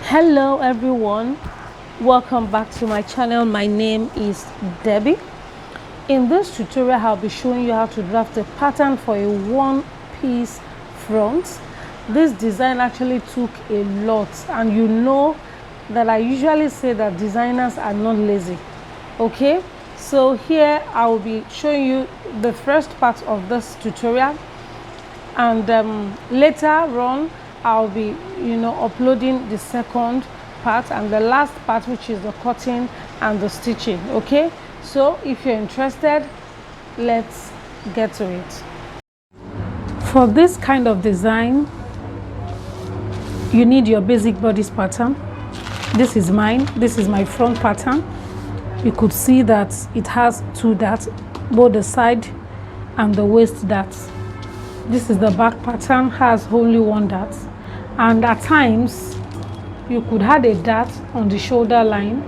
Hello everyone, welcome back to my channel. My name is Debbie. In this tutorial I'll be showing you how to draft a pattern for a one-piece front. This design actually took a lot, and you know that I usually say that designers are not lazy. Okay, so here I will be showing you the first part of this tutorial, and later on I'll be uploading the second part and the last part, which is the cutting and the stitching. Okay, so if you're interested, let's get to it. For this kind of design, you need your basic bodice pattern. This is mine. This is my front pattern. You could see that it has two darts, both the side and the waist darts. This is the back pattern, has only one dart, and at times you could add a dart on the shoulder line.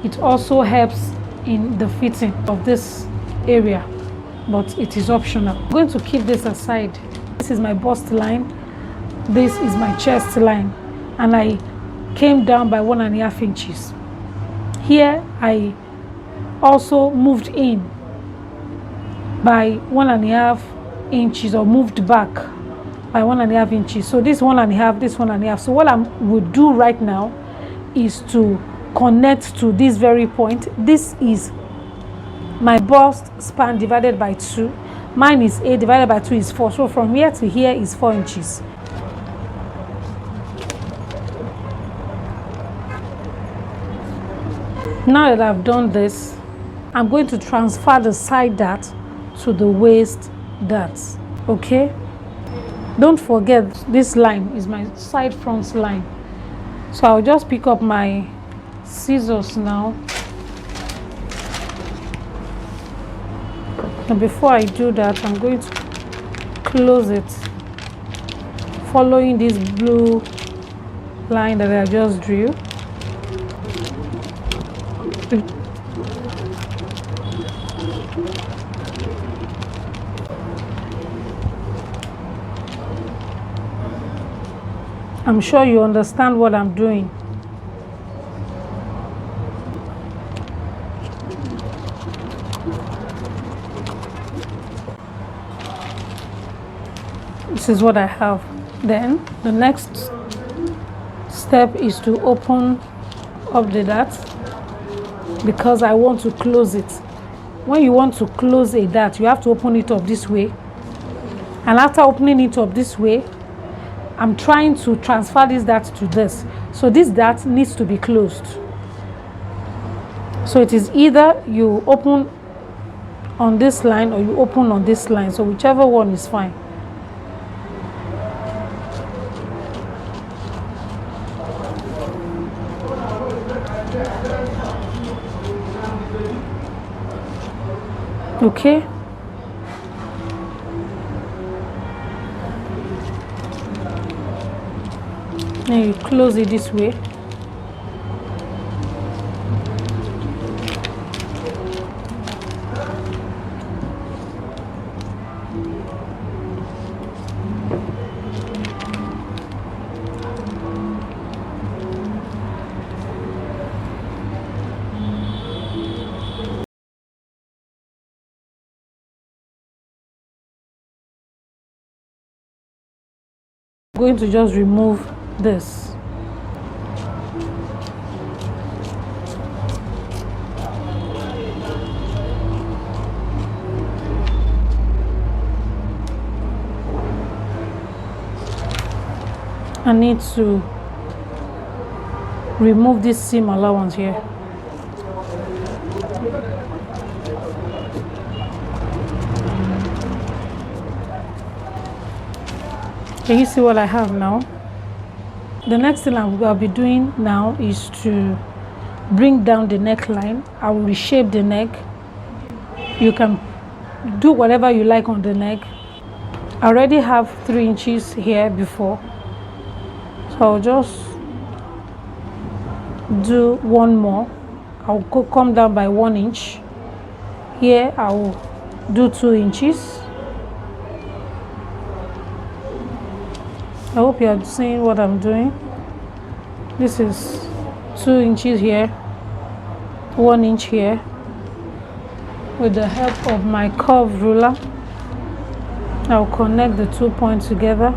It also helps in the fitting of this area, but it is optional. I'm going to keep this aside. This is my bust line, this is my chest line, and I came down by 1.5 inches. Here I also moved in by 1.5 inches, or moved back by 1.5 inches. So this 1.5, this 1.5. So what I will do right now is to connect to this very point. This is my bust span divided by 2. Mine is 8 divided by 2 is 4. So from here to here is 4 inches. Now that I've done this, I'm going to transfer the side dart to the waist darts. Okay, don't forget this line is my side front line. So I'll just pick up my scissors now, and before I do that, I'm going to close it following this blue line that I just drew. I'm sure you understand what I'm doing. This is what I have. Then the next step is to open up the dart, because I want to close it. When you want to close a dart, you have to open it up this way, and after opening it up this way, I'm trying to transfer this dart to this. So this dart needs to be closed. So it is either you open on this line or you open on this line. So whichever one is fine. Okay. Then you close it this way. I'm going to just remove this. I need to remove this seam allowance here. Can you see what I have now? The next thing I'll be doing now is to bring down the neckline. I will reshape the neck. You can do whatever you like on the neck. I already have 3 inches here before, so I'll just do one more. I'll come down by 1 inch. Here I will do 2 inches. I hope you are seeing what I'm doing. This is 2 inches here, 1 inch here. With the help of my curve ruler, I'll connect the 2 points together.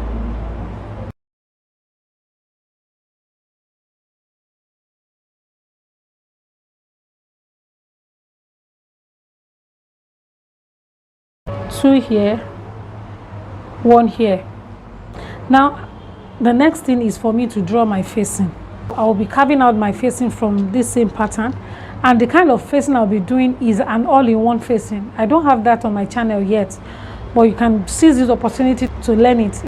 Two here, 1 here. Now the next thing is for me to draw my facing. I will be carving out my facing from this same pattern, and the kind of facing I'll be doing is an all-in-one facing. I don't have that on my channel yet, but you can seize this opportunity to learn it.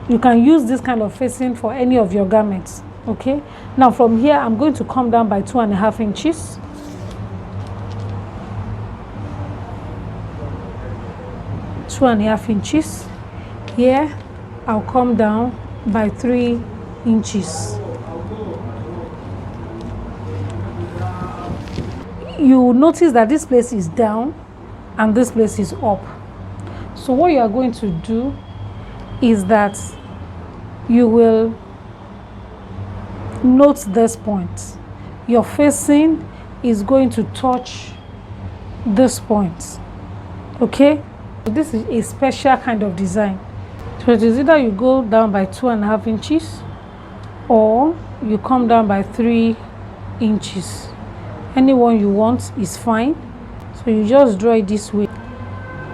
You can use this kind of facing for any of your garments. Okay, now from here I'm going to come down by 2.5 inches. Two and a half inches. Here I'll come down by 3 inches. You will notice that this place is down and this place is up. So what you are going to do is that you will note this point. Your facing is going to touch this point. Okay, this is a special kind of design. So it is either you go down by 2.5 inches or you come down by 3 inches. Anyone you want is fine. So you just draw it this way.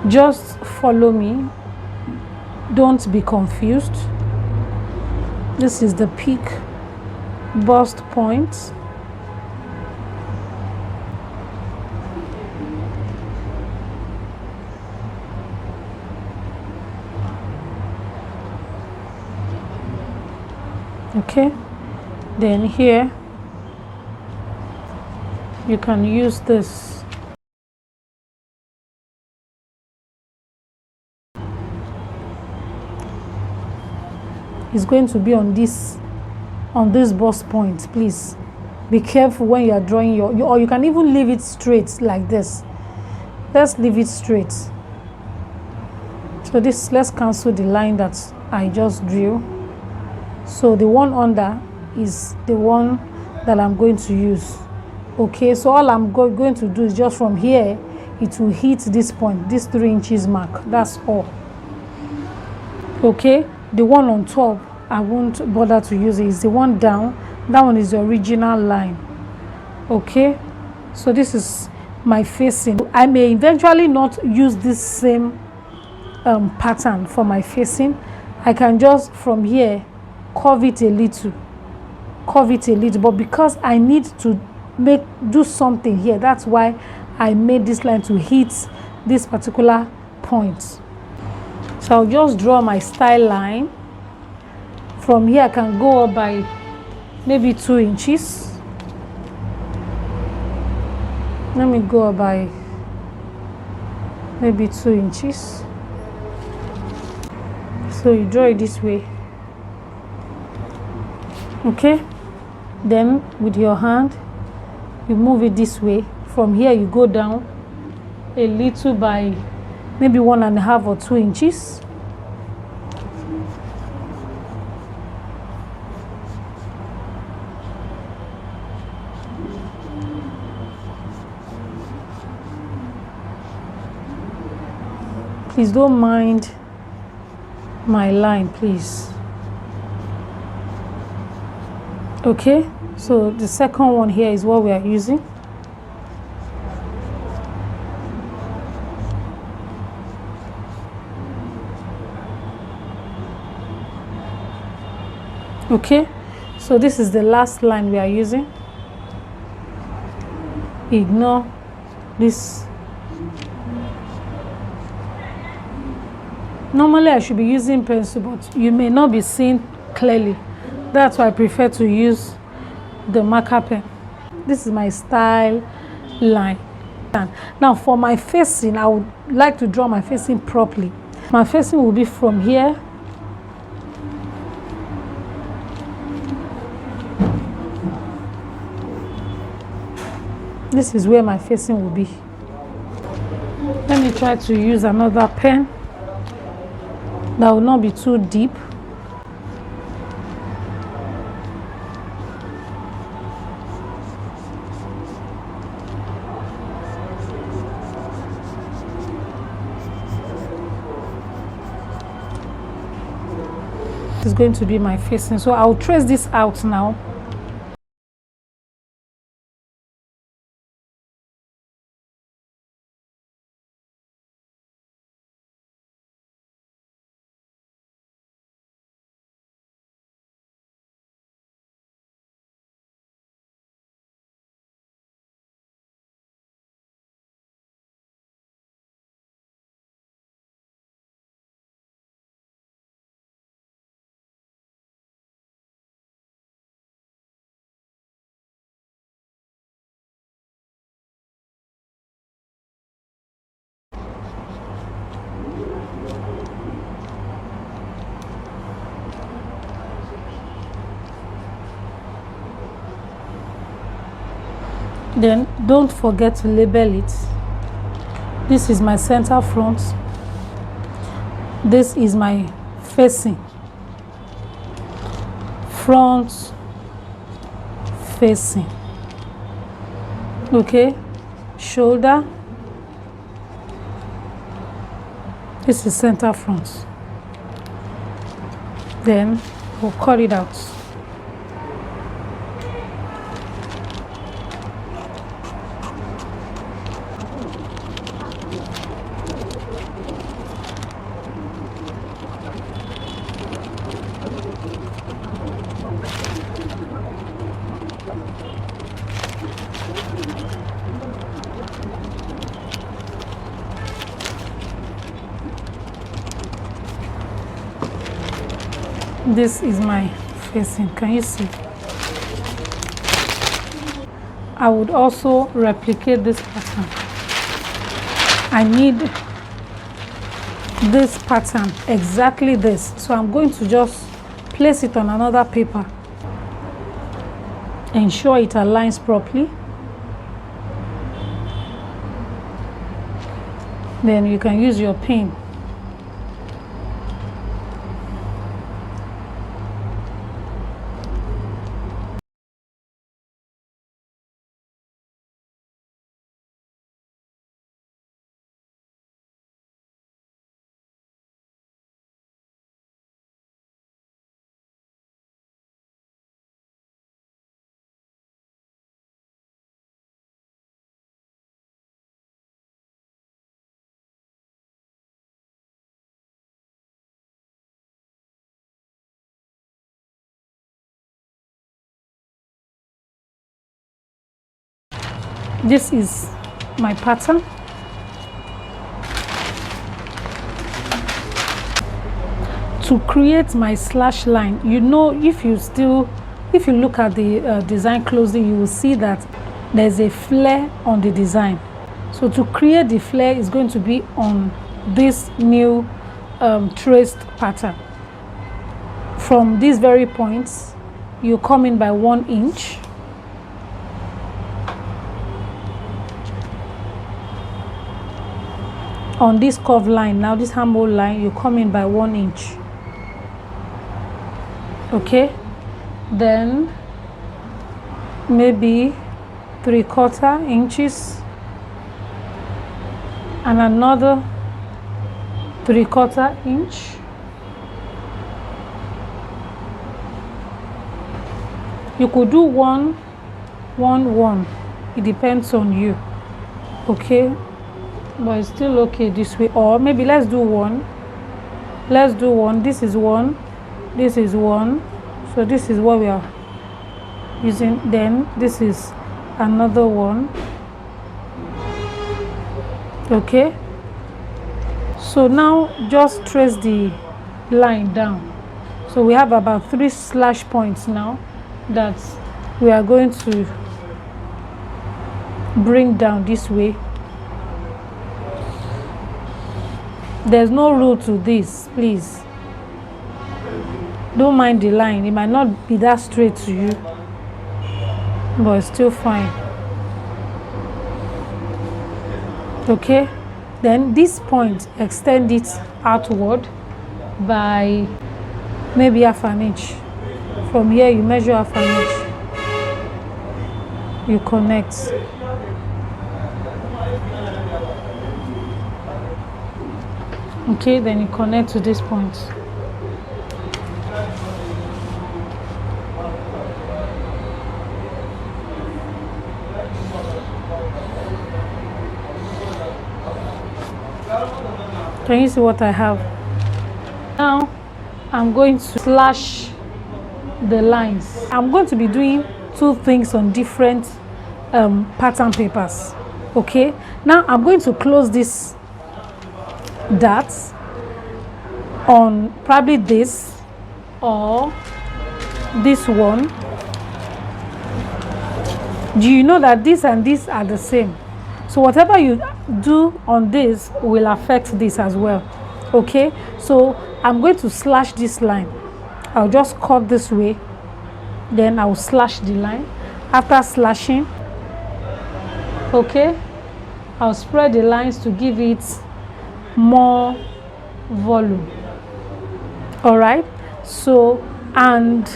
Just follow me, don't be confused. This is the peak bust point. Okay, then here you can use this. It's going to be on this bust point. Please be careful when you are drawing your or you can even leave it straight like this. Let's leave it straight. So this, let's cancel the line that I just drew. So the one under is the one that I'm going to use. Okay, so all I'm going to do is just from here, it will hit this point, this 3 inches mark. That's all. Okay, the one on top, I won't bother to use it. It's the one down. That one is the original line. Okay, so this is my facing. I may eventually not use this same pattern for my facing. I can just from here curve it a little, but because I need to do something here, that's why I made this line to hit this particular point. So I'll just draw my style line. From here I can go up by maybe 2 inches. Let me go up by maybe 2 inches. So you draw it this way. Okay, then with your hand you move it this way. From here you go down a little by maybe 1.5 or 2 inches. Please don't mind my line, please. Okay, so the second one here is what we are using. Okay, so this is the last line we are using. Ignore this. Normally I should be using pencil, but you may not be seeing clearly. That's why I prefer to use the marker pen. This is my style line. Now for my facing, I would like to draw my facing properly. My facing will be from here this is where my facing will be. Let me try to use another pen that will not be too deep. is going to be my facing. So I'll trace this out now. Then don't forget to label it. This is my center front. This is my facing. Front facing. Okay, shoulder. This is center front. Then we'll cut it out. This is my facing. Can you see? I would also replicate this pattern. I need this pattern, exactly this. So I'm going to just place it on another paper. Ensure it aligns properly. Then you can use your pin. This is my pattern. To create my slash line, you know, if you look at the design closely, you will see that there's a flare on the design. So to create the flare is going to be on this new traced pattern. From these very points, you come in by 1 inch. On this curved line, now this handle line, you come in by 1 inch. Okay, then maybe 3/4 inches and another 3/4 inch. You could do 1, 1, 1. It depends on you. Okay, but it's still okay this way. Or maybe let's do 1. Let's do 1. This is 1. This is 1. So this is what we are using. Then this is another 1. Okay, so now just trace the line down. So we have about 3 slash points now that we are going to bring down this way. There's no rule to this, please. Don't mind the line. It might not be that straight to you, but it's still fine. Okay, then this point, extend it outward by maybe 1/2 inch. From here you measure 1/2 inch, you connect. Okay, then you connect to this point. Can you see what I have? Now I'm going to slash the lines. I'm going to be doing two things on different pattern papers. Okay, now I'm going to close this dart on probably this or this one. Do you know that this and this are the same? So whatever you do on this will affect this as well. Okay, so I'm going to slash this line. I'll just cut this way, then I'll slash the line. After slashing, okay, I'll spread the lines to give it more volume. All right, so and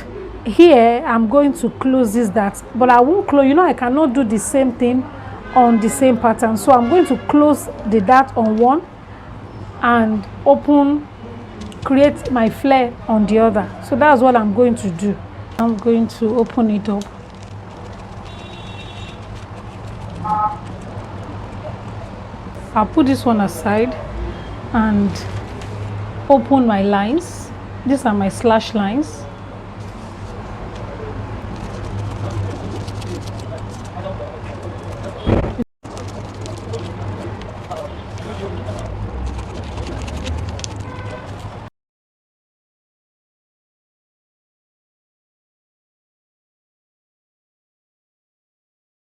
here I'm going to close this dart, but I won't close, you know, I cannot do the same thing on the same pattern. So I'm going to close the dart on one and open, create my flare on the other. So that's what I'm going to do. I'm going to open it up. I'll put this one aside and open my lines. These are my slash lines.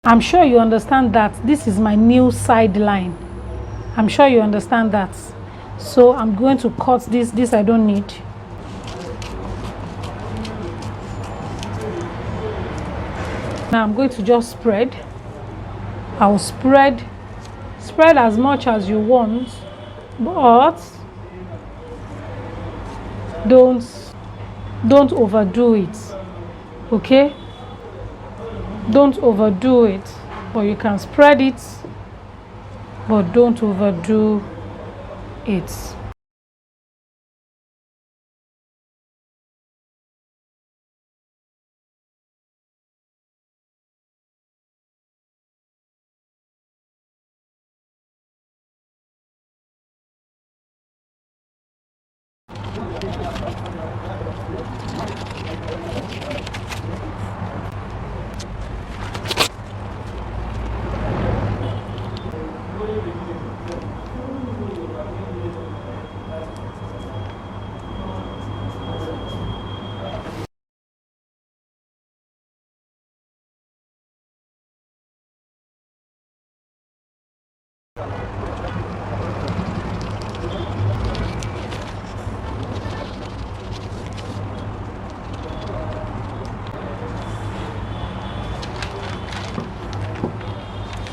I'm sure you understand that this is my new side line. I'm sure you understand that. So I'm going to cut this I don't need. Now I'm going to just spread. I'll spread as much as you want, but don't overdo it. Okay? Don't overdo it, but you can spread it, but don't overdo it.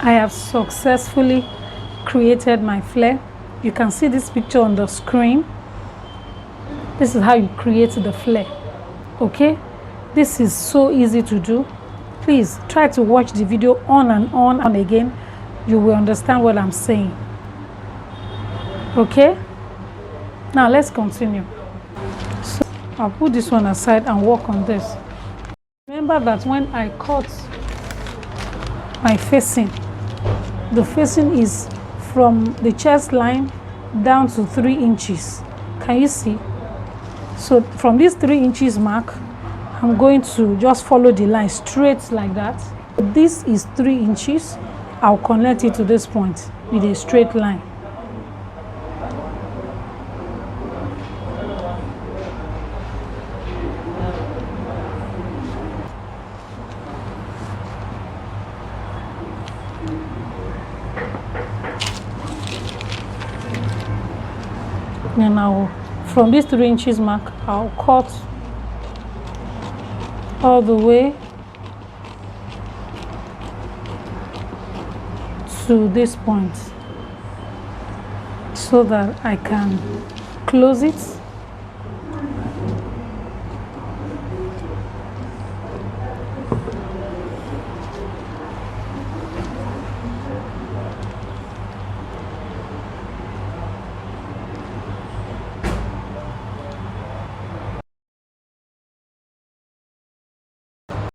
I have successfully created my flare. You can see this picture on the screen. This is how you create the flare. Okay, this is so easy to do. Please try to watch the video on and again. You will understand what I'm saying. Okay, now let's continue. So I'll put this one aside and work on this. Remember that when I cut my facing, the facing is from the chest line down to 3 inches. Can you see? So from this 3 inches mark, I'm going to just follow the line straight like that. This is 3 inches. I'll connect it to this point with a straight line. And now from this 3 inches mark, I'll cut all the way to this point so that I can close it